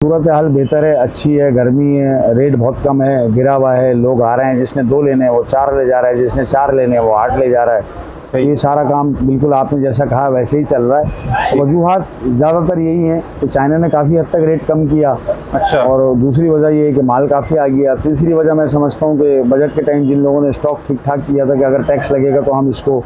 सूरत हाल बेहतर है, अच्छी है, गर्मी है, रेट बहुत कम है, गिरा हुआ है, लोग आ रहे हैं, जिसने 2 लेने हैं वो 4 ले जा रहा है, जिसने 4 लेने हैं वो 8 ले जा रहा है। ये सारा काम बिल्कुल आपने जैसा कहा वैसे ही चल रहा है। वजूहात ज़्यादातर यही हैं कि चाइना ने काफ़ी हद तक रेट कम किया। अच्छा। और दूसरी वजह ये है कि माल काफ़ी आ गया। तीसरी वजह मैं समझता हूँ कि बजट के टाइम जिन लोगों ने स्टॉक ठीक ठाक किया था कि अगर टैक्स लगेगा तो हम इसको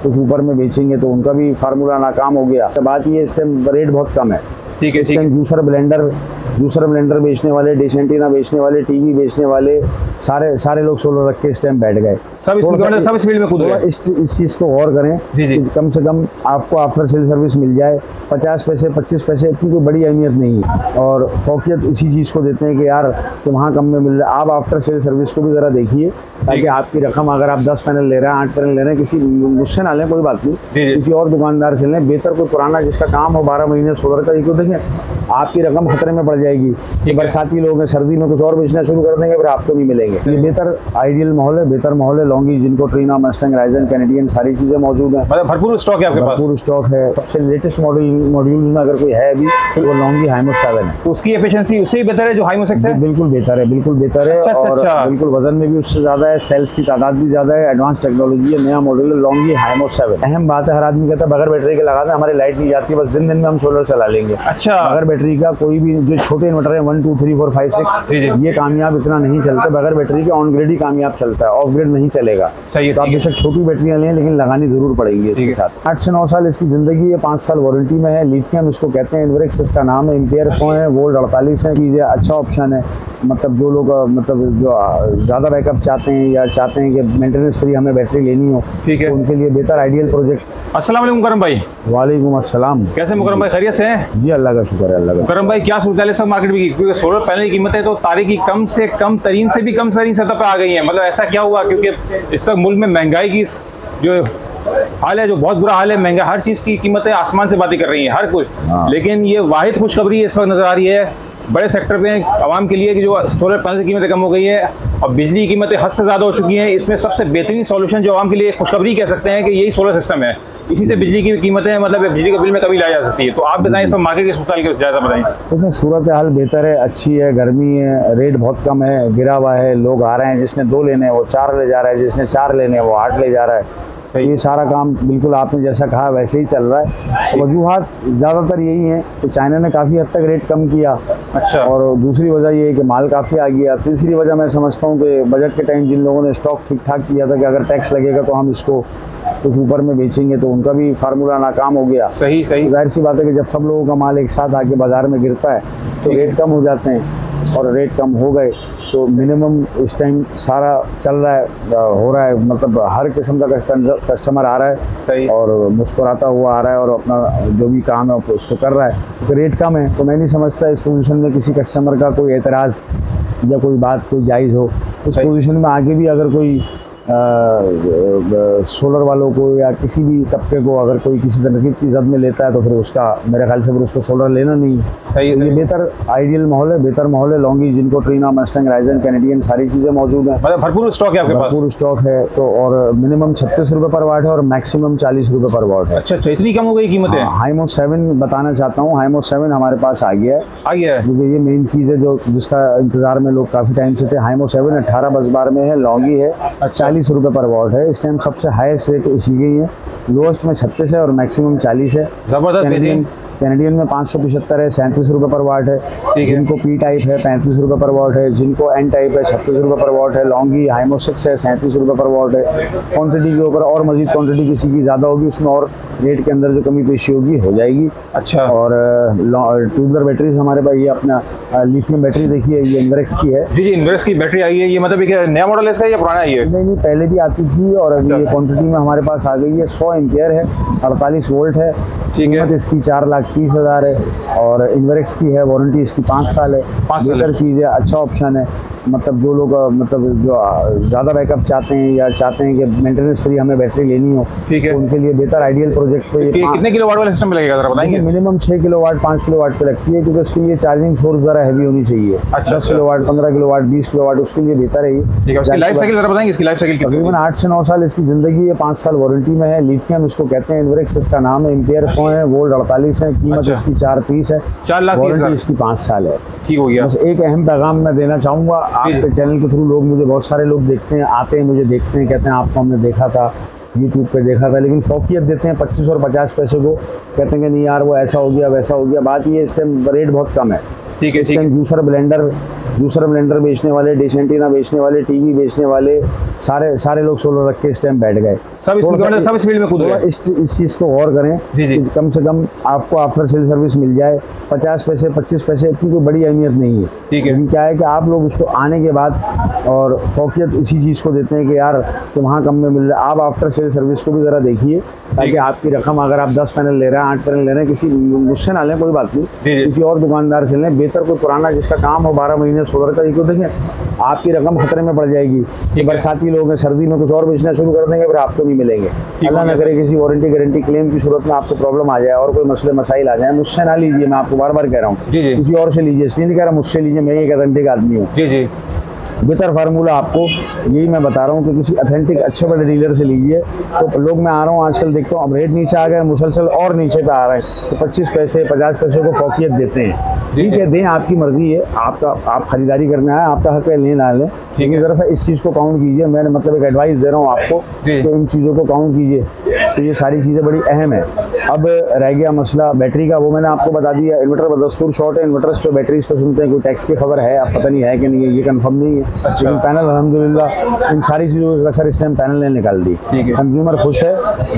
कुछ ऊपर में बेचेंगे, तो उनका भी फार्मूला नाकाम हो गया। बात ये इस टाइम रेट बहुत कम है। ठीक है, इस टाइम जूसर ब्लेंडर बेचने वाले, डिश एंटीना बेचने वाले, टीवी बेचने वाले सारे लोग सोलर रख के इस टाइम बैठ गए। सब इस फील्ड में कूद गए। इस चीज़ को गौर करें कि कम से कम आपको आफ्टर सेल सर्विस मिल जाए। 50 पैसे 25 पैसे इतनी कोई बड़ी अहमियत नहीं है, और फोकियत इसी चीज़ को देते हैं कि यार तुम्हारा कम में मिल रहा है। आप आफ्टर सेल सर्विस को भी ज़रा देखिए, ताकि आपकी रकम अगर आप 10 पैनल ले रहे हैं, 8 पैनल ले रहे हैं, किसी मुझसे ना लें, कोई बात नहीं, किसी और दुकानदार से लें। बेहतर कोई पुराना जिसका काम हो 12 महीने सोलर का, क्यों देखें आपकी रकम खतरे में पड़ जाएगी कि बरसाती लोग हैं, सर्दी में कुछ और बेचना शुरू कर देंगे, फिर आपको नहीं मिलेंगे। ये बेहतर आइडियल माहौल है, बेहतर माहौल है। लॉन्गी, जिनको ट्रीना, मस्टैंग, राइजन, कैनेडियन सारी चीज़ें मौजूद हैं। मतलब भरपूर स्टॉक है आपके पास? भरपूर स्टॉक है। सबसे लेटेस्ट मॉड्यूल में अगर कोई है अभी तो वो लॉन्गी हाइमो 7 है। तो उसकी एफिशिएंसी उससे ही बेहतर है जो हाइमो 6 है? बिल्कुल बेहतर है, बिल्कुल बेहतर है। अच्छा। बिल्कुल वजन में भी उससे ज़्यादा है, सेल्स की तादाद भी ज़्यादा है, एडवांस टेक्नोलॉजी है, नया मॉडल है लॉन्गी हाइमो 7। अहम बात है, हर आदमी कहता है बगैर बैटरी के लगा दें, हमारी लाइट नहीं जाती, बस दिन में हम सोलर चला लेंगे। अच्छा। बगैर बैटरी का कोई भी जो छोटे इन्वर्टर है 1 2 3 4 5 6 ये कामयाब इतना नहीं चलता। बगैर बैटरी के ऑन ग्रिड ही कामयाब चलता है, ऑफ ग्रिड नहीं चलेगा। सही है। तो आप बेशक छोटी बैटरियां लें, लेकिन लगानी जरूर पड़ेगी इसके साथ। 8 से 9 साल इसकी जिंदगी है, 5 साल वारंटी में है। लिथियम इसको कहते हैं, इन्वेरेक्स इसका नाम है, एम्पियर 100 है, वोल्ट 48 है। चीज़ें अच्छा ऑप्शन है, मतलब जो लोग जो ज़्यादा बैकअप चाहते हैं या चाहते हैं कि मेंटेनेंस फ्री हमें बैटरी लेनी हो, ठीक है, तो उनके लिए बेहतर आइडियल प्रोजेक्ट। अस्सलाम वालेकुम मुकरम भाई। वालेकुम अस्सलाम। कैसे मुकरम भाई, खैरियत से हैं? जी अल्लाह का शुक्र है, अल्लाह का। मुकरम भाई क्या सूरत है सब मार्केट में, क्योंकि सोलर पैनल की कीमतें तो तारीख की कम से कम तरीन से भी कम तरीन सतह पर आ गई हैं। मतलब ऐसा क्या हुआ, क्योंकि इस वक्त मुल्क में महंगाई की जो हाल है, जो बहुत बुरा हाल है, महंगा हर चीज़ की कीमतें आसमान से बातें कर रही हैं, हर कुछ। लेकिन ये वाहिद खुशखबरी इस वक्त नजर आ रही है बड़े सेक्टर पे आवाम के लिए कि जो सोलर पैनल की कीमतें कम हो गई है और बिजली की कीमतें हद से ज़्यादा हो चुकी हैं। इसमें सबसे बेहतरीन सॉल्यूशन जो आवाम के लिए खुशखबरी कह सकते हैं कि यही सोलर सिस्टम है। इसी से बिजली की कीमतें, मतलब बिजली के बिल में कमी लाई जा सकती है। तो आप बताएं, इस वक्त मार्केट की सूरत हाल ज़्यादा बताएं। देखिए सूरत हाल बेहतर है, अच्छी है, गर्मी है, रेट बहुत कम है, गिरा हुआ है, लोग आ रहे हैं, जिसने 2 लेने हैं वो 4 ले जा रहा है, जिसने 4 लेने हैं वो 8 ले जा रहा है। ये सारा काम बिल्कुल आपने जैसा कहा वैसे ही चल रहा है। वजूहात ज़्यादातर यही हैं कि चाइना ने काफ़ी हद तक रेट कम किया। अच्छा। और दूसरी वजह ये है कि माल काफ़ी आ गया। तीसरी वजह मैं समझता हूँ कि बजट के टाइम जिन लोगों ने स्टॉक ठीक ठाक किया था कि अगर टैक्स लगेगा तो हम इसको कुछ ऊपर में बेचेंगे, तो उनका भी फार्मूला नाकाम हो गया। सही। जाहिर सी बात है कि जब सब लोगों का माल एक साथ आके बाजार में गिरता है तो रेट कम हो जाते हैं, और रेट कम हो गए तो मिनिमम इस टाइम सारा चल रहा है, हो रहा है, मतलब हर किस्म का कस्टमर आ रहा है। सही। और मुस्कुराता हुआ आ रहा है और अपना जो भी काम है उसको कर रहा है। तो रेट कम है तो मैं नहीं समझता इस पोजीशन में किसी कस्टमर का कोई एतराज़ या कोई बात कोई जायज़ हो। इस पोजीशन में आगे भी अगर कोई सोलर वालों को या किसी भी तबके को अगर कोई किसी तरह की जद में लेता है तो फिर उसका मेरे ख्याल से फिर उसको सोलर लेना नहीं है। सही। ये बेहतर आइडियल माहौल है, बेहतर माहौल है। लॉन्गी, जिनको ट्रीना, मस्टैंग, राइजन, कैनेडियन सारी चीज़ें मौजूद हैं। मतलब भरपूर स्टॉक है आपके पास? भरपूर स्टॉक है। तो और मिनिमम 36 रुपये पर वाट है और मैक्सिमम 40 रुपये पर वाट है। अच्छा, इतनी कम हो गई कीमतें? हाइमो 7 बताना चाहता हूँ, हाइमो 7 हमारे पास आ गया है। क्योंकि ये मेन चीज़ है जो जिसका इंतजार में लोग काफ़ी टाइम से थे। हाइमो 7 18 बस बार में है, लॉन्गी है, 40 रुपये पर वाट है। इस टाइम सबसे हाईएस्ट रेट इसी की है, लोएस्ट में 36 है और मैक्सिमम 40 है। जबरदस्त। कैनेडियन में 575 है, 37 रुपये पर वाट है। जिनको पी टाइप है 35 रुपये पर वाट है, जिनको एन टाइप है 36 रुपये पर वाट है। लॉन्गी हाइमो 6 है, 37 रुपये पर वाट है। क्वांटिटी के ऊपर और मजीद क्वांटिटी किसी की ज़्यादा होगी उसमें और रेट के अंदर जो कमी पेशी होगी हो जाएगी। अच्छा। और ट्यूबलर बैटरीज हमारे पास, ये अपना लिथियम बैटरी देखिए, ये इन्वेरेक्स की है। जी, इन्वेरेक्स की बैटरी आई है। ये मतलब एक नया मॉडल है इसका या पुराना है ये? नहीं, पहले भी आती थी और अभी ये क्वांटिटी में हमारे पास आ गई है। 100 एम्पियर है, 48 वोल्ट है। कीमत इसकी 4,30,000 है और इन्वेरेक्स की है, वारंटी इसकी 5 साल है। बेहतर चीज़ है, अच्छा ऑप्शन है। मतलब जो लोग मतलब जो ज़्यादा बैकअप चाहते हैं या चाहते हैं कि मेंटेनेंस फ्री हमें बैटरी लेनी हो, ठीक है, तो उनके लिए बेहतर आइडियल प्रोजेक्ट पे कितने किलोवाट वाला सिस्टम लगेगा जरा बताएंगे? मिनिमम 6 किलोवाट 5 किलोवाट पे लगती है, क्योंकि उसके लिए चार्जिंग सोर्स ज़रा हैवी होनी चाहिए। 10 किलोवाट 15 किलोवाट 20 किलोवाट उसके लिए बेहतर है। इसकी लाइफ साइकिल जरा बताएंगे? इसकी लाइफ साइकिल तकरीबन 8 से 9 साल इसकी ज़िंदगी है, 5 साल वारंटी में है। लिथियम इसको कहते हैं, इन्वेरेक्स इसका नाम है, एम्पियर 100 है, वोल्ट 48 है। कीमत अच्छा। इसकी 430 है, 4,30,000 वारंटी इसकी 5 साल है। ठीक हो गया। बस एक अहम पैगाम मैं देना चाहूँगा, आपके चैनल के थ्रू लोग मुझे बहुत सारे लोग देखते हैं, आते हैं, मुझे देखते हैं, कहते हैं आपको हमने देखा था, यूट्यूब पे देखा था, लेकिन फौकियत देते हैं 25 और 50 पैसे को, कहते हैं कि नहीं यार वो ऐसा हो गया वैसा हो गया। बात ये इस टाइम रेट बहुत कम है। ठीक है, इस ठीक है। टाइम जूसर ब्लेंडर बेचने वाले, डिश एंटीना बेचने वाले, टीवी बेचने वाले, सारे लोग सोलर रख के इस टाइम बैठ गए। सब इस फील्ड में कूद थोड़ा गए। इस चीज़ को गौर करें जी, जी। कि कम से कम आपको आफ्टर सेल सर्विस मिल जाए, 50 पैसे 25 पैसे इतनी कोई बड़ी अहमियत नहीं है। ठीक है। लेकिन क्या है कि आप लोग उसको आने के बाद और फौकियत इसी चीज़ को देते हैं कि यार कि वहाँ कम में मिल रहा है। आप आफ्टर सेल सर्विस को भी ज़रा देखिए, ताकि आपकी रकम अगर आप 10 पैनल ले रहे हैं, 8 पैनल ले रहे हैं, किसी मुझसे ना लें, कोई बात नहीं, जी, जी। किसी और दुकानदार से लें। बेहतर कोई पुराना जिसका काम हो 12 महीने सोलर का, क्यों देखें आपकी रकम खतरे में पड़ जाएगी। है। बरसाती लोग हैं, सर्दी में कुछ और बेचना शुरू कर देंगे, फिर आपको नहीं मिलेंगे। अल्लाह ना करे किसी वारंटी गारंटी क्लेम की सूरत में आपको प्रॉब्लम आ जाए और कोई मसले मसाइल आ जाए, मुझसे ना लीजिए। मैं आपको बार बार कह रहा हूँ, जी, जी। किसी और से लीजिए, इसलिए नहीं कह रहा मुझसे लीजिए, मैं एक अथेंटिक आदमी हूँ। जी, जी। बेहतर फार्मूला आपको यही मैं बता रहा हूँ कि किसी अथेंटिक अच्छे बड़े डीलर से लीजिए। तो लोग मैं आ रहा हूँ आजकल देखता हूँ, अब रेट नीचे आ गया, मुसलसल और नीचे पे आ रहे हैं, तो 25 पैसे 50 पैसे को फौकियत देते हैं। ठीक है, दें, आपकी मर्जी है, आप खरीदारी करना है, आपका हक है, लें ना लें, लेकिन ज़रा सा इस चीज़ को काउंट कीजिए। मैंने मतलब एक एडवाइस दे रहा हूँ आपको कि इन चीज़ों को काउंट कीजिए, तो ये सारी चीज़ें बड़ी अहम है। अब रह गया मसला बैटरी का, वो मैंने आपको बता दिया। इन्वर्टर बदस्तूर शॉर्ट है, इन्वर्टर्स पे बैटरीज पे सुनते हैं, कोई टैक्स की खबर है, आप पता नहीं है कि नहीं है, ये कंफर्म नहीं है। लेकिन पैनल अल्हम्दुलिल्लाह इन सारी चीज़ों की असर इस टाइम पैनल ने निकाल दी। ठीक है। कंज्यूमर खुश है,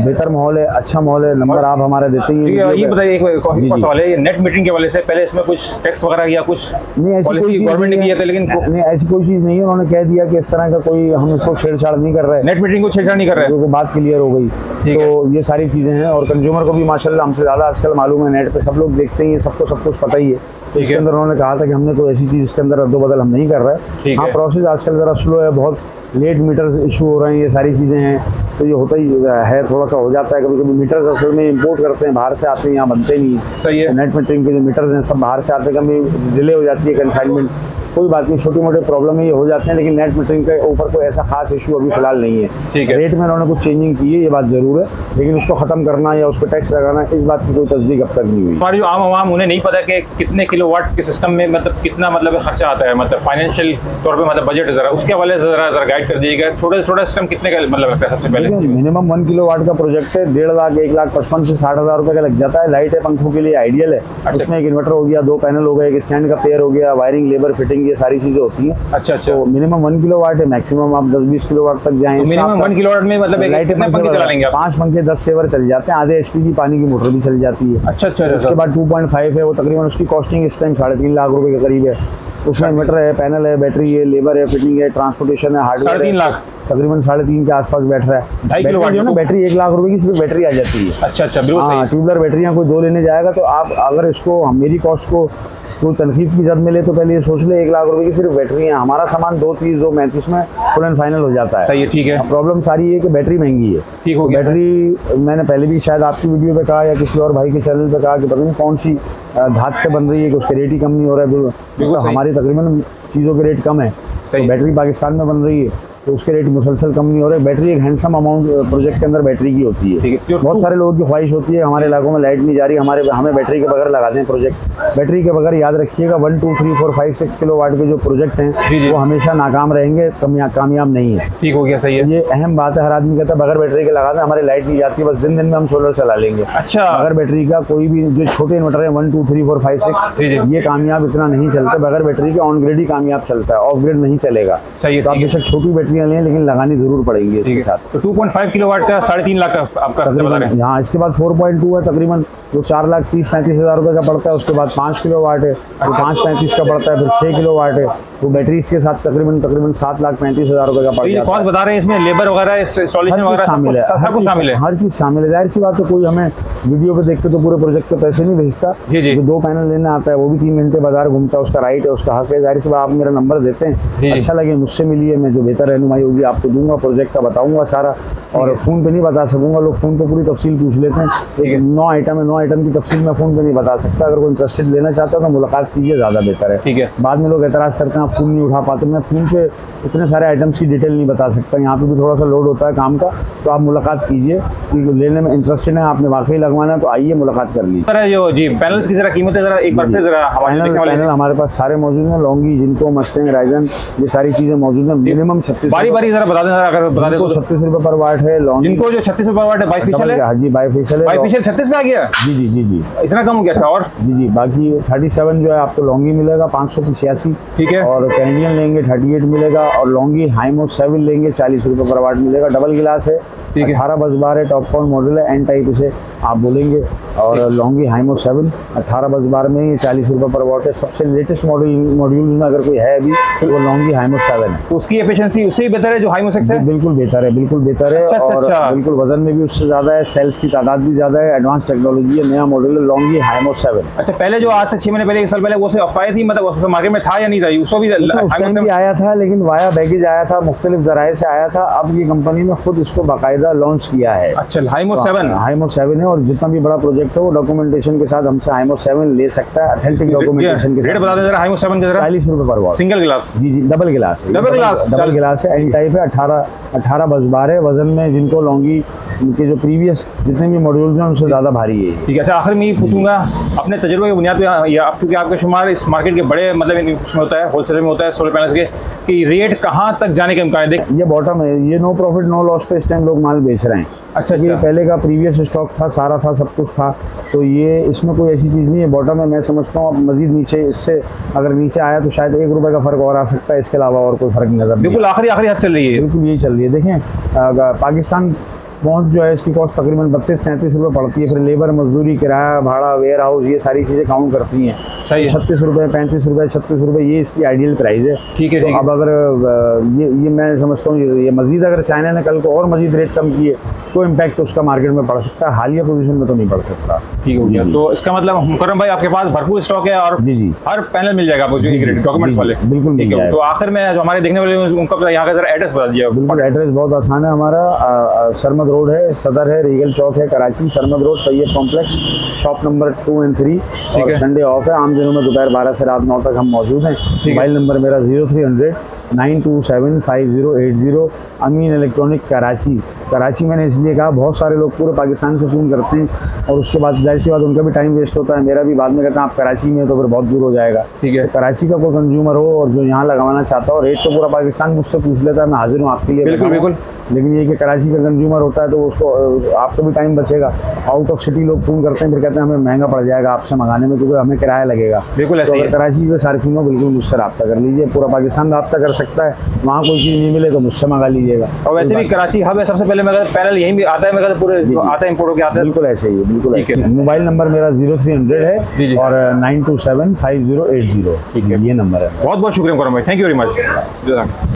बेहतर माहौल है, अच्छा माहौल है। नंबर आप हमारे देते ही हैं। ये बताइए, एक सवाल है, नेट मीटरिंग के वाले से पहले इसमें कुछ टैक्स वगैरह या कुछ नहीं, ऐसी पॉलिसी कोई चीज़ गवर्नमेंट ने नहीं किया है। था, लेकिन नहीं, ऐसी कोई चीज़ नहीं है। उन्होंने कह दिया कि इस तरह का कोई हम इसको छेड़छाड़ नहीं कर रहे, नेट मीटरिंग को छेड़छाड़ नहीं कर रहे हैं। तो बात क्लियर हो गई। ठीक है। तो ये सारी चीज़ें हैं, और कंज्यूमर को भी माशाल्लाह हमसे ज़्यादा आजकल मालूम है, नेट पे सब लोग देखते हैं, सबको सब कुछ पता ही है। तो इसके अंदर उन्होंने कहा था कि हमने कोई ऐसी चीज़ इसके अंदर अदो-बदल हम नहीं कर रहे। ठीक हाँ, है। प्रोसेस आजकल ज़रा स्लो है, बहुत लेट मीटर्स इशू हो रहे हैं, ये सारी चीज़ें हैं, तो ये होता ही है, थोड़ा सा हो जाता है। कभी कभी मीटर्स असल में इंपोर्ट करते हैं, बाहर से आते हैं, यहाँ बनते नहीं। सही है। नेट मीटरिंग के जो मीटर्स हैं सब बाहर से आते हैं, कभी डिले हो जाती है कंसाइनमेंट, कोई बात नहीं, छोटे मोटे प्रॉब्लम ये हो जाते हैं, लेकिन नेट मीटरिंग के ऊपर कोई ऐसा खास इशू अभी फिलहाल नहीं है। ठीक है। रेट में उन्होंने कुछ चेंजिंग की है, ये बात ज़रूर है, लेकिन उसको ख़त्म करना या उस पर टैक्स लगाना, इस बात की कोई तस्दीक अब तक नहीं हुई। हमारे जो आम आवाम उन्हें नहीं पता कि कितने किलोवाट के सिस्टम में मतलब कितना मतलब खर्चा आता है, मतलब फाइनेंशियल तौर पे मतलब बजट जरा उसके हवाले से जरा गाइड कर दीजिएगा। छोटा सिस्टम कितने का मतलब लगता है सबसे पहले? मिनिमम 1 किलोवाट का प्रोजेक्ट है, 1.5 लाख 1,55,000 से 60,000 रुपये का लग जाता है। लाइट है, पंखों के लिए आइडियल है। उसमें एक इन्वर्टर हो गया, 2 पैनल हो गए, एक स्टैंड का पेयर हो गया, वायरिंग, लेबर, फिटिंग, ये सारी चीज़ें होती हैं। अच्छा, अच्छा। तो मिनिमम 1 किलोवाट है, मैक्सिमम आप 10-20 किलोवाट तक जाएँ। तो मिनिमम 1 किलोवाट में मतलब कितने पंखे चला लेंगे आप? 5 पंखे 10 सेवर चल जाते हैं, आधे HP की पानी की मोटर भी चल जाती है। अच्छा, अच्छा। उसके बाद 2.5 है, वो तकरीबन उसकी कॉस्टिंग इस टाइम 3.5 लाख रुपए के करीब है। उसमें इन्वर्टर है, पैनल है, बैटरी है, लेबर है, फिटिंग है, ट्रांसपोर्टेशन है, हार्डवेयर 3.5 लाख तकरीबन 3.5 के आसपास बैठ रहा है। 2.5 किलोवाट ना, बैटरी 1 लाख रुपए की सिर्फ बैटरी आ जाती है। अच्छा, अच्छा, बिल्कुल हाँ, सही। ट्यूबलर बैटरियाँ कोई 2 लेने जाएगा तो आप अगर इसको मेरी कॉस्ट को तो तनकीद की जद में ले तो पहले ये सोच ले 1 लाख रुपए की सिर्फ बैटरी है। हमारा सामान 2.30 2.35 में फुल एंड फाइनल हो जाता है। सही है, ठीक है। प्रॉब्लम सारी है कि बैटरी महंगी है। ठीक हो गया। बैटरी मैंने पहले भी शायद आपकी वीडियो पे कहा या किसी और भाई के चैनल पे कहा कि पता नहीं कौन सी धात से बन रही है कि उसके रेट ही कम नहीं हो रहा है। बिल्कुल सही। हमारी तकरीबन चीज़ों के रेट कम है, तो बैटरी पाकिस्तान में बन रही है तो उसके रेट मुसलसल कम नहीं हो रहे। बैटरी एक हैंडसम अमाउंट प्रोजेक्ट के अंदर बैटरी की होती है। बहुत सारे लोगों की ख्वाहिश होती है हमारे इलाकों में लाइट नहीं जा रही, हमें बैटरी के बगैर लगा दें प्रोजेक्ट। बैटरी के बगैर याद रखिएगा 1 2 3 4 5 6 किलोवाट के जो प्रोजेक्ट हैं वो हमेशा नाकाम रहेंगे, कामयाब नहीं है। ठीक हो गया, सही है। ये अहम बात है, हर आदमी कहता है बगैर बैटरी के लगा दें, हमारी लाइट नहीं जाती, बस दिन में हम सोलर चला लेंगे। अच्छा। बगैर बैटरी का कोई भी जो छोटे इन्वर्टर है 1 2 3 4 5 6 ये कामयाब इतना नहीं चलते। बगैर बैटरी के ऑन ग्रिड ही कामयाब चलता है, ऑफ ग्रिड नहीं चलेगा। सही है। तो आप बेशक छोटी बैटरियां लें लेकिन लगानी जरूर पड़ेंगी इसके साथ। तो 2.5 किलोवाट का 3.5 लाख का आपका खर्चा बता रहे हैं। हाँ, इसके बाद 4.2 है तकरीबन, वो 4,30,35,000 रुपये का पड़ता है। उसके बाद 5 किलोवाट है, वो 5.35 का पड़ता है। फिर 6 किलोवाट है, वो बैटरी इसके साथ तकरीबन 7,35,000 रुपये का पड़ जाता है। कॉस्ट बता रहे हैं, इसमें लेबर वगैरह इंस्टॉलेशन वगैरह शामिल है, सब कुछ शामिल है। हर चीज़ शामिल है। जाहिर सी बात है, कोई हमें वीडियो पे देख के तो पूरे प्रोजेक्ट के पैसे नहीं भेजता। जो 2 पैनल लेने आता है वो भी 3 घंटे बाजार घूमता है, उसका राइट है, उसका हक है। जाहिर सी बात, आप मेरा नंबर देते हैं, अच्छा लगे मुझसे मिलिए, मैं जो बेहतर रहने रहनुमाई होगी आपको दूंगा, प्रोजेक्ट का बताऊंगा सारा। और फ़ोन पे नहीं बता सकूंगा, लोग फ़ोन पे पूरी तफसील पूछ लेते हैं, लेकिन 9 आइटम है, 9 आइटम की तफसील मैं फ़ोन पे नहीं बता सकता। अगर कोई इंटरेस्टेड लेना चाहता है तो मुलाकात कीजिए, ज़्यादा बेहतर है। ठीक है। बाद में लोग एतराज़ करते हैं आप फ़ोन नहीं उठा पाते, मैं फ़ोन पे इतने सारे आइटम्स की डिटेल नहीं बता सकता, यहाँ पे भी थोड़ा सा लोड होता है काम का। तो आप मुलाकात कीजिए, कि लेने में इंटरेस्टेड है, आपने वाकई लगवाना है तो आइए मुलाकात कर लीजिए। सर जो जी पैनल्स की जरा कीमत है, जरा एक बार फिर जरा हमारे देखने वाले पैनल हमारे पास सारे मौजूद हैं, लॉन्गी, जिनको, मस्टैंग, राइजन, ये सारी चीज़ें मौजूद हैं। मिनिमम 36 बारी बारी जरा बता दें, जरा अगर बता दें तो। 36 रुपये पर वाट है लॉन्गी, जिनको जो 36 रुपये वाट है बाईफेशियल है, हाँ जी बाईफेशियल है, बाईफेशियल 36 पे आ गया, जी जी जी जी इतना कम हो गया। अच्छा, और जी बाकी 37 जो है आपको लॉन्गी मिलेगा 585, ठीक है। और कैनेडियन लेंगे 38 मिलेगा, और लॉन्गी हाइमो 7 लेंगे 40 रुपये पर वाट मिलेगा। डबल गिलास है, ठीक है। 18 बस बार है, टॉप काउंट मॉडल है, एन टाइप इसे आप बोलेंगे। और लॉन्गी हाइमो 7 18 बस बार में ये 40 रुपये पर वाट है। सबसे लेटेस्ट मॉड्यूल में अगर कोई है अभी तो वो लॉन्गी हाइमो 7 है। तो उसकी एफिशिएंसी उससे भी बेहतर है जो हाइमो 6 है? बिल्कुल बेहतर है, बिल्कुल बेहतर है। अच्छा, अच्छा, और अच्छा। बिल्कुल वजन में भी उससे ज़्यादा है, सेल्स की तादाद भी ज़्यादा है, एडवांस टेक्नोलॉजी है, नया मॉडल है लॉन्गी हाइमो 7। अच्छा, पहले जो आज से 6 महीने पहले, 1 साल पहले वो से अफवाह थी, मतलब मार्केट में था या नहीं था? उसको भी उस टाइम भी आया था, लेकिन वाया बैगेज आया था, मुख्तलिफ जराए से आया था। अब ये कंपनी ने खुद इसको बाकायदा लॉन्च किया है। अच्छा, हाइमो 7 हाइमो 7 है, और जितना भी बड़ा प्रोजेक्ट है वो डॉक्यूमेंटेशन के साथ हमसे हाइमो 7 ले सकता है, अथेंटिक डॉक्यूमेंटेशन के रेट साथ। बता दें जरा हाइमो 7 के जरा। 40 रुपये पर वाट, सिंगल गिलास, जी जी डबल गिलास है, डबल गिलास, डबल गिलास है, एन टाइप है, 18 बस बार है। वजन में जिनको लॉन्गी के जो प्रीवियस जितने भी मॉड्यूल्स हैं उनसे ज़्यादा भारी है। ठीक है। अच्छा, आखिर में ये पूछूंगा अपने तजुर्बे की बुनियाद पे, या अब क्योंकि आपका शुमार इस मार्केट के बड़े मतलब इसमें होता है, होलसेल में होता है सोलर पैनल्स के, कि रेट कहाँ तक जाने के इम्कान है? देख, ये बॉटम है, ये नो प्रॉफिट नो लॉस पे इस टाइम लोग माल बेच रहे हैं। अच्छा, ये अच्छा। पहले का प्रीवियस स्टॉक था, सारा था, सब कुछ था, तो ये इसमें कोई ऐसी चीज़ नहीं है। बॉटम है, मैं समझता हूँ अब मजीद नीचे, इससे अगर नीचे आया तो शायद 1 रुपये का फ़र्क और आ सकता है, इसके अलावा और कोई फ़र्क नज़र नहीं। बिल्कुल आखिरी हद चल रही है। बिल्कुल यही चल रही है। देखें पाकिस्तान पहुंच जो है इसकी कॉस्ट तकरीबन 32-33 रुपये पड़ती है, फिर लेबर, मजदूरी, किराया, भाड़ा, वेयर हाउस, ये सारी चीज़ें काउंट करती हैं। सही है। 36 रुपये, 35 रुपये, 36 रुपये ये इसकी आइडियल प्राइस है। ठीक है, तो ठीक है। अब अगर ये मैं समझता हूँ ये मजीद अगर चाइना ने कल को और मजीद रेट कम किए तो इम्पैक्ट उसका मार्केट में पड़ सकता है, हालिया पोजीशन में तो नहीं पड़ सकता। ठीक हो गया। तो इसका मतलब मुकर्रम भाई आपके पास भरपूर स्टॉक है, और जी जी हर पैनल मिल जाएगा आपको जो डॉक्यूमेंट्स वाले? बिल्कुल मिल ठीक है। जाएगा। तो आखिर में जो हमारे देखने वाले हैं, उनका यहाँ का जरा एड्रेस बता दीजिए। बिल्कुल एड्रेस बहुत आसान है हमारा। सरमद रोड है, सदर है, रीगल चौक है Karachi, Sarmad road, Tayyab complex, shop number 2 और 3। ठीक है। संडे ऑफ है, आम दिनों में दोपहर 12 से रात 9 तक हम मौजूद हैं। मोबाइल नंबर मेरा 0300 927 5080। अमीन इलेक्ट्रॉनिक कराची मैंने इसलिए कहा, बहुत सारे लोग पूरे पाकिस्तान से फ़ोन करते हैं और उसके बाद जाहिर सी बात उनका भी टाइम वेस्ट होता है, मेरा भी। बाद में कहते हैं आप कराची में तो फिर बहुत दूर हो जाएगा। ठीक है। तो कराची का कोई कंज्यूमर हो और जो यहाँ लगवाना चाहता हो, रेट तो पूरा पाकिस्तान मुझसे पूछ लेता है, मैं हाजिर हूँ आपके लिए। बिल्कुल, बिल्कुल। लेकिन ये कि कराची का कंज्यूमर होता है तो उसको आपका भी टाइम बचेगा। आउट ऑफ सिटी लोग फ़ोन करते हैं, फिर कहते हैं हमें महंगा पड़ जाएगा आपसे मंगाने में, क्योंकि हमें किराया लगेगा। बिल्कुल ऐसे तो ही अगर है। कराची के सार्फिन हो बिल्कुल मुझसे रब्ता कर लीजिए, पूरा पाकिस्तान रब्ता कर सकता है। वहाँ कोई चीज़ नहीं मिले तो मुझसे मंगा लीजिएगा। और वैसे भी कराची हब है, सबसे पहले मैं पैनल यहीं भी आता है, मैं पूरे आता है, इम्पोर्ट होकर आता है। बिल्कुल ऐसे ही है, बिल्कुल ठीक ऐसे है। ही। मोबाइल नंबर मेरा 0300 है, जी, जी। और 927 5080। ठीक है, ये नंबर है। बहुत बहुत शुक्रिया मुकर्रम भाई, थैंक यू वेरी मच।